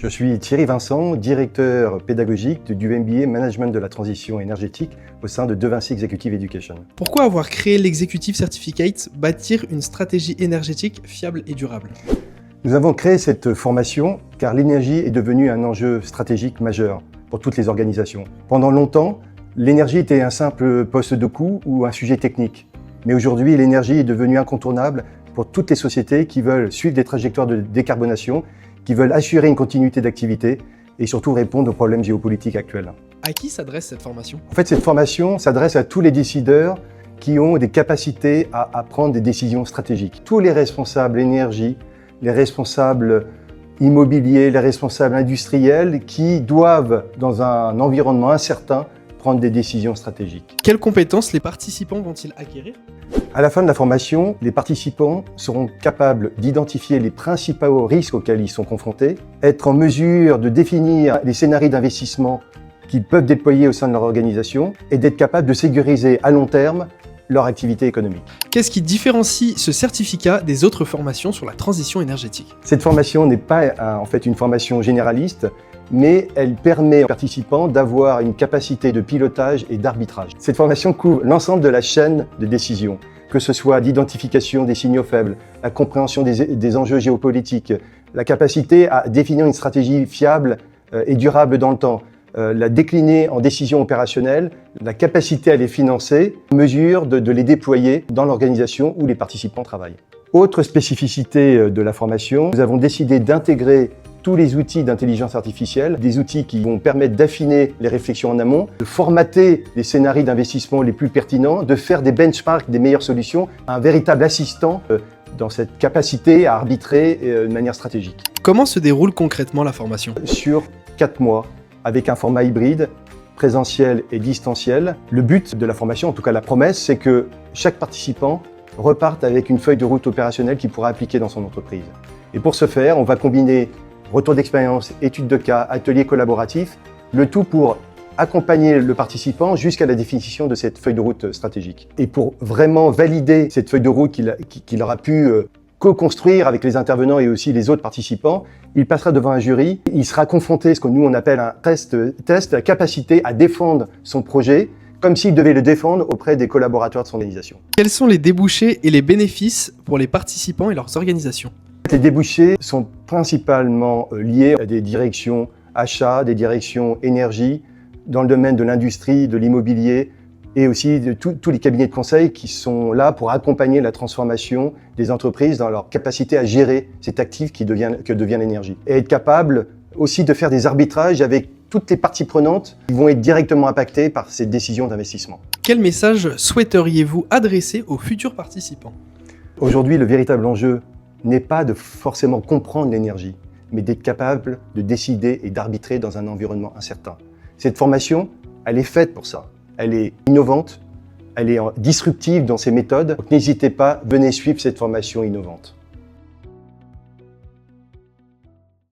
Je suis Thierry Vincent, directeur pédagogique du MBA Management de la transition énergétique au sein de De Vinci Executive Education. Pourquoi avoir créé l'Executive Certificate, bâtir une stratégie énergétique fiable et durable? Nous avons créé cette formation car l'énergie est devenue un enjeu stratégique majeur pour toutes les organisations. Pendant longtemps, l'énergie était un simple poste de coût ou un sujet technique. Mais aujourd'hui, l'énergie est devenue incontournable pour toutes les sociétés qui veulent suivre des trajectoires de décarbonation, qui veulent assurer une continuité d'activité et surtout répondre aux problèmes géopolitiques actuels. À qui s'adresse cette formation? En fait, cette formation s'adresse à tous les décideurs qui ont des capacités à prendre des décisions stratégiques. Tous les responsables énergie, les responsables immobiliers, les responsables industriels qui doivent, dans un environnement incertain, prendre des décisions stratégiques. Quelles compétences les participants vont-ils acquérir? À la fin de la formation, les participants seront capables d'identifier les principaux risques auxquels ils sont confrontés, être en mesure de définir les scénarios d'investissement qu'ils peuvent déployer au sein de leur organisation et d'être capables de sécuriser à long terme leur activité économique. Qu'est-ce qui différencie ce certificat des autres formations sur la transition énergétique? Cette formation n'est pas en fait une formation généraliste, mais elle permet aux participants d'avoir une capacité de pilotage et d'arbitrage. Cette formation couvre l'ensemble de la chaîne de décision, que ce soit d'identification des signaux faibles, la compréhension des enjeux géopolitiques, la capacité à définir une stratégie fiable et durable dans le temps, la décliner en décisions opérationnelles, la capacité à les financer, mesure de les déployer dans l'organisation où les participants travaillent. Autre spécificité de la formation, nous avons décidé d'intégrer tous les outils d'intelligence artificielle, des outils qui vont permettre d'affiner les réflexions en amont, de formater les scénarios d'investissement les plus pertinents, de faire des benchmarks des meilleures solutions, un véritable assistant dans cette capacité à arbitrer de manière stratégique. Comment se déroule concrètement la formation? Sur 4 mois, avec un format hybride, présentiel et distanciel. Le but de la formation, en tout cas la promesse, c'est que chaque participant reparte avec une feuille de route opérationnelle qu'il pourra appliquer dans son entreprise. Et pour ce faire, on va combiner retour d'expérience, études de cas, ateliers collaboratifs, le tout pour accompagner le participant jusqu'à la définition de cette feuille de route stratégique. Et pour vraiment valider cette feuille de route qu'il aura pu co-construire avec les intervenants et aussi les autres participants, il passera devant un jury, il sera confronté à ce que nous on appelle un test, la capacité à défendre son projet, comme s'il devait le défendre auprès des collaborateurs de son organisation. Quels sont les débouchés et les bénéfices pour les participants et leurs organisations? Les débouchés sont principalement liés à des directions achats, des directions énergie, dans le domaine de l'industrie, de l'immobilier et aussi de tous les cabinets de conseil qui sont là pour accompagner la transformation des entreprises dans leur capacité à gérer cet actif que devient l'énergie. Et être capable aussi de faire des arbitrages avec toutes les parties prenantes qui vont être directement impactées par ces décisions d'investissement. Quel message souhaiteriez-vous adresser aux futurs participants? Aujourd'hui, le véritable enjeu n'est pas de forcément comprendre l'énergie, mais d'être capable de décider et d'arbitrer dans un environnement incertain. Cette formation, elle est faite pour ça. Elle est innovante, elle est disruptive dans ses méthodes. Donc n'hésitez pas, venez suivre cette formation innovante.